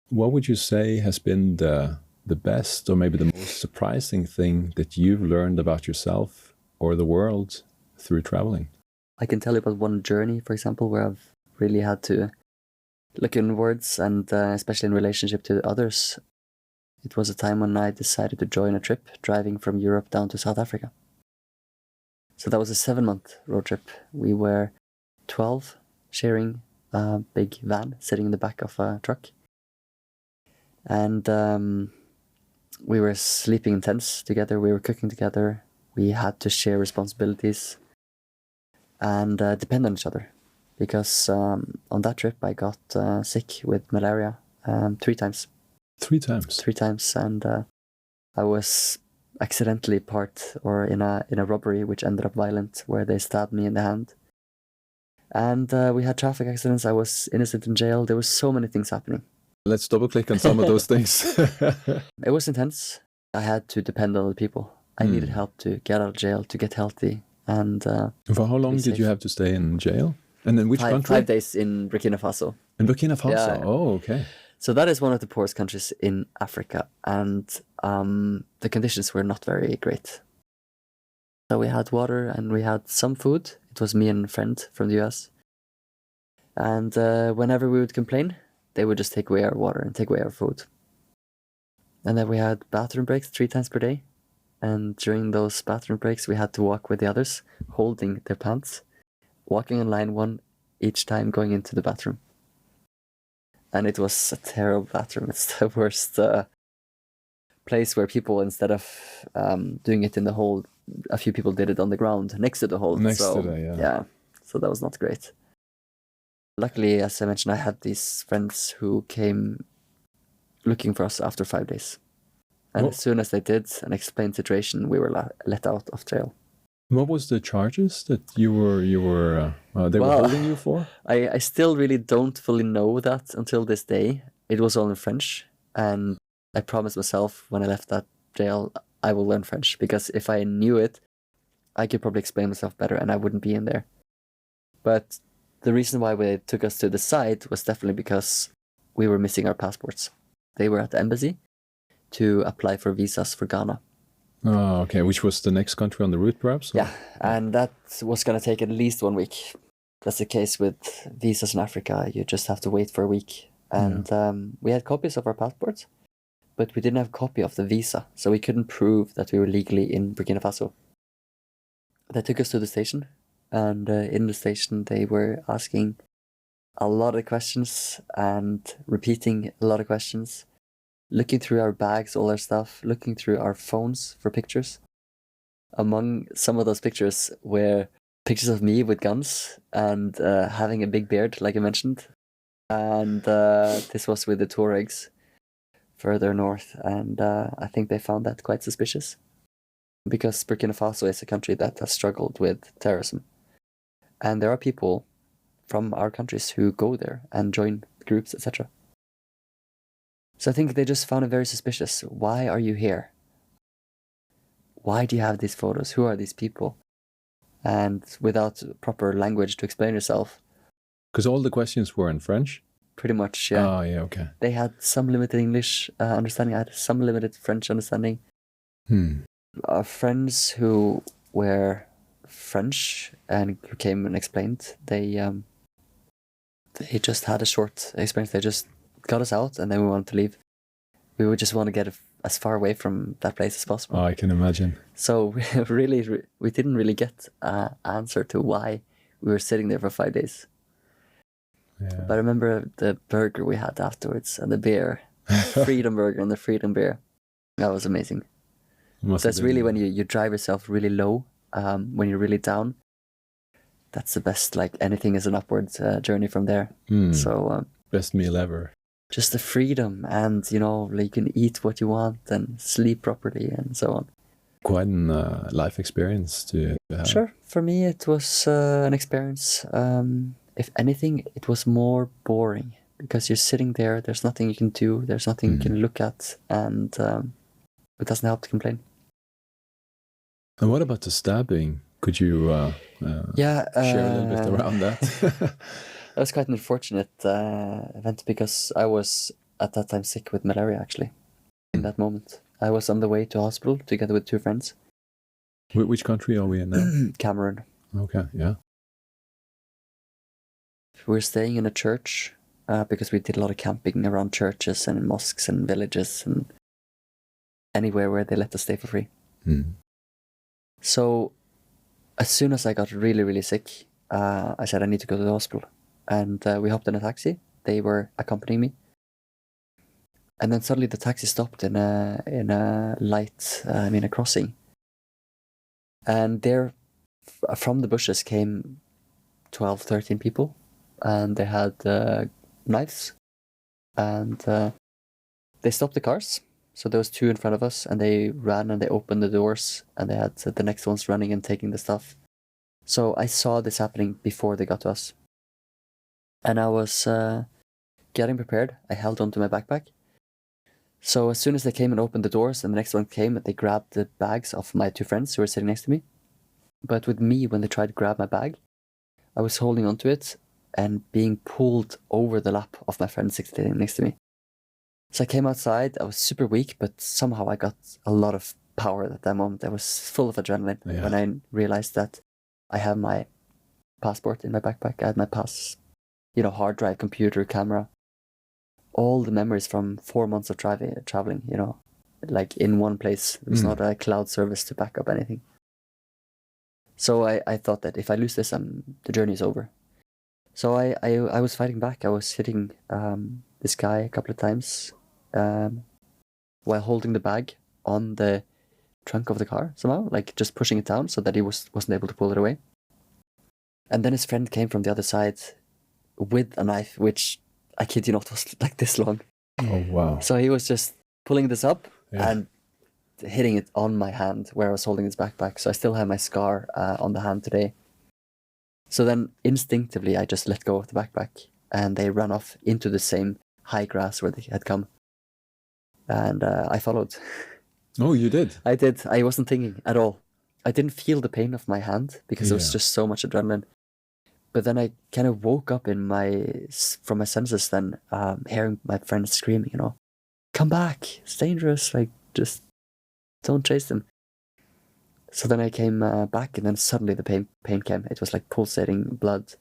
What would you say has been the best or maybe the most surprising thing that you've learned about yourself or the world through traveling? I can tell you about one journey, for example, where I've really had to look inwards, and especially in relationship to others. It was a time when I decided to join a trip driving from Europe down to South Africa. So that was a 7-month road trip. We were 12, sharing a big van, sitting in the back of a truck. And we were sleeping in tents together, we were cooking together, we had to share responsibilities and depend on each other. Because on that trip I got sick with malaria 3 times. 3 times? 3 times, and I was accidentally in a robbery which ended up violent, where they stabbed me in the hand. And we had traffic accidents, I was innocent in jail, there were so many things happening. Let's double click on some of those things. It was intense. I had to depend on other people. I needed help to get out of jail, to get healthy. And for how long did you have to stay in jail? And in which country? 5 days in Burkina Faso. In Burkina Faso? Yeah. Oh, okay. So that is one of the poorest countries in Africa, and the conditions were not very great. So we had water and we had some food. It was me and a friend from the US. And whenever we would complain, they would just take away our water and take away our food. And then we had bathroom breaks 3 times per day. And during those bathroom breaks, we had to walk with the others, holding their pants, walking in line one each time going into the bathroom. And it was a terrible bathroom. It's the worst place where people, instead of doing it in the hole, a few people did it on the ground next to the hole. Next to the, yeah. Yeah, so that was not great. Luckily, as I mentioned, I had these friends who came looking for us after 5 days. And as soon as they did and explained the situation, we were let out of jail. What was the charges that they were holding you for? I still really don't fully know that until this day. It was all in French, and I promised myself when I left that jail, I will learn French, because if I knew it, I could probably explain myself better and I wouldn't be in there. But the reason why they took us to the site was definitely because we were missing our passports. They were at the embassy to apply for visas for Ghana. Oh, okay. Which was the next country on the route, perhaps? Or? Yeah, and that was going to take at least 1 week. That's the case with visas in Africa. You just have to wait for a week. And we had copies of our passports, but we didn't have a copy of the visa, so we couldn't prove that we were legally in Burkina Faso. They took us to the station, and in the station they were asking a lot of questions and repeating a lot of questions. Looking through our bags, all our stuff, looking through our phones for pictures. Among some of those pictures were pictures of me with guns and having a big beard, like I mentioned. And this was with the Tuaregs further north, and I think they found that quite suspicious, because Burkina Faso is a country that has struggled with terrorism. And there are people from our countries who go there and join groups, etc. So I think they just found it very suspicious. Why are you here? Why do you have these photos? Who are these people? And without proper language to explain yourself. Because all the questions were in French? Pretty much, yeah. Oh, yeah, okay. They had some limited English understanding. I had some limited French understanding. Our friends who were French and who came and explained, they just had a short experience. They just got us out, and then we wanted to leave. We would just want to get as far away from that place as possible. Oh, I can imagine. So we didn't really get an answer to why we were sitting there for 5 days. Yeah. But I remember the burger we had afterwards, and the beer, Freedom Burger and the Freedom Beer. That was amazing. That's really when you drive yourself really low, when you're really down. That's the best. Like, anything is an upward journey from there. So best meal ever. Just the freedom, and like, you can eat what you want and sleep properly and so on. Quite an life experience to have. Sure, for me it was an experience. If anything, it was more boring, because you're sitting there, there's nothing you can do, there's nothing you can look at, and it doesn't help to complain. And what about the stabbing? Could you share a little bit around that? That was quite an unfortunate event, because I was at that time sick with malaria, actually, in that moment. I was on the way to hospital together with 2 friends. Which country are we in now? Cameroon. Okay, yeah. We were staying in a church because we did a lot of camping around churches and in mosques and villages and anywhere where they let us stay for free. So as soon as I got really, really sick, I said I need to go to the hospital. And we hopped in a taxi. They were accompanying me. And then suddenly the taxi stopped in a light, a crossing. And there, from the bushes came 12, 13 people. And they had knives. And they stopped the cars. So there was 2 in front of us, and they ran and they opened the doors, and they had the next ones running and taking the stuff. So I saw this happening before they got to us. And I was getting prepared. I held onto my backpack. So as soon as they came and opened the doors and the next one came, they grabbed the bags of my 2 friends who were sitting next to me. But with me, when they tried to grab my bag, I was holding onto it and being pulled over the lap of my friend sitting next to me. So I came outside. I was super weak, but somehow I got a lot of power at that moment. I was full of adrenaline when I realized that I have my passport in my backpack. I had my hard drive, computer, camera, all the memories from 4 months of traveling, like in one place. There was not a cloud service to back up anything. So I thought that if I lose this, the journey is over. So I was fighting back. I was hitting this guy a couple of times while holding the bag on the trunk of the car somehow, like just pushing it down so that he wasn't able to pull it away. And then his friend came from the other side with a knife, which I kid you not was like this long. Oh, wow. So he was just pulling this up and hitting it on my hand where I was holding his backpack. So I still have my scar on the hand today. So then instinctively I just let go of the backpack and they ran off into the same high grass where they had come. And I followed. Oh, you did? I did. I wasn't thinking at all. I didn't feel the pain of my hand because there was just so much adrenaline. But then I kind of woke up from my senses then, hearing my friends screaming, come back, it's dangerous, like just don't chase them. So then I came back and then suddenly the pain came. It was like pulsating blood.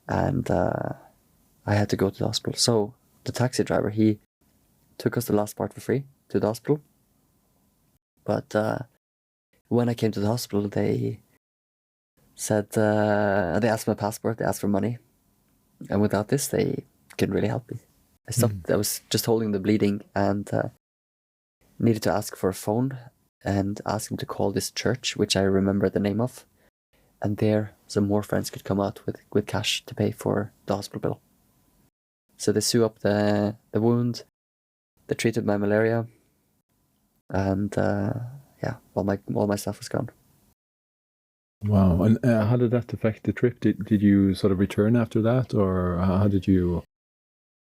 And I had to go to the hospital. So the taxi driver, he took us the last part for free to the hospital. But when I came to the hospital, they said, they asked my passport, they asked for money. And without this, they couldn't really help me. I stopped, I was just holding the bleeding and needed to ask for a phone and ask him to call this church, which I remember the name of. And there, some more friends could come out with cash to pay for the hospital bill. So they sew up the wound, they treated my malaria, and all my stuff was gone. Wow. And how did that affect the trip? Did you sort of return after that, or how did you...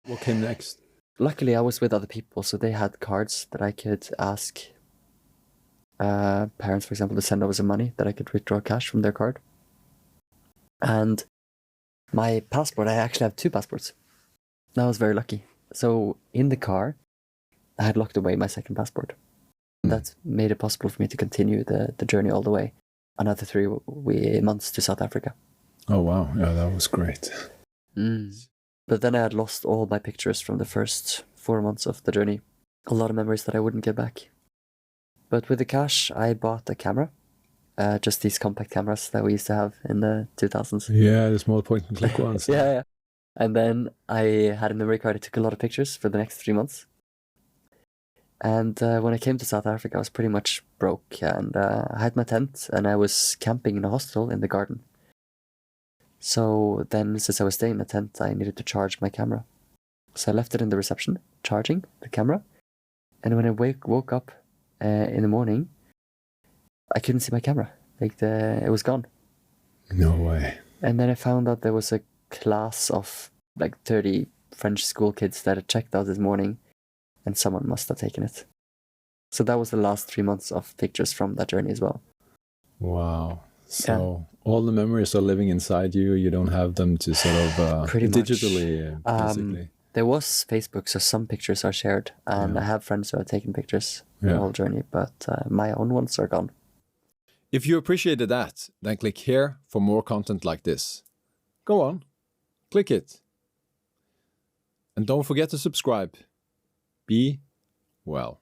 What came next? Luckily, I was with other people, so they had cards that I could ask parents, for example, to send over some money that I could withdraw cash from their card. And my passport, I actually have 2 passports. I was very lucky. So in the car, I had locked away my second passport. That made it possible for me to continue the journey all the way. Another 3 months to South Africa. Oh, wow. Yeah, that was great. But then I had lost all my pictures from the first 4 months of the journey. A lot of memories that I wouldn't get back. But with the cash, I bought a camera. Just these compact cameras that we used to have in the 2000s. Yeah, the small point and click ones. Yeah. And then I had a memory card. I took a lot of pictures for the next 3 months. And when I came to South Africa, I was pretty much broke. And I had my tent and I was camping in a hostel in the garden. So then, since I was staying in the tent, I needed to charge my camera. So I left it in the reception, charging the camera. And when I woke up in the morning, I couldn't see my camera. It was gone. No way. And then I found out there was a class of like 30 French school kids that had checked out this morning, and someone must have taken it. So that was the last 3 months of pictures from that journey as well. Wow. So all the memories are living inside you. You don't have them to sort of pretty digitally, much. basically. There was Facebook, so some pictures are shared, and I have friends who have taken pictures the whole journey, but my own ones are gone. If you appreciated that, then click here for more content like this. Go on, click it. And don't forget to subscribe. Be well.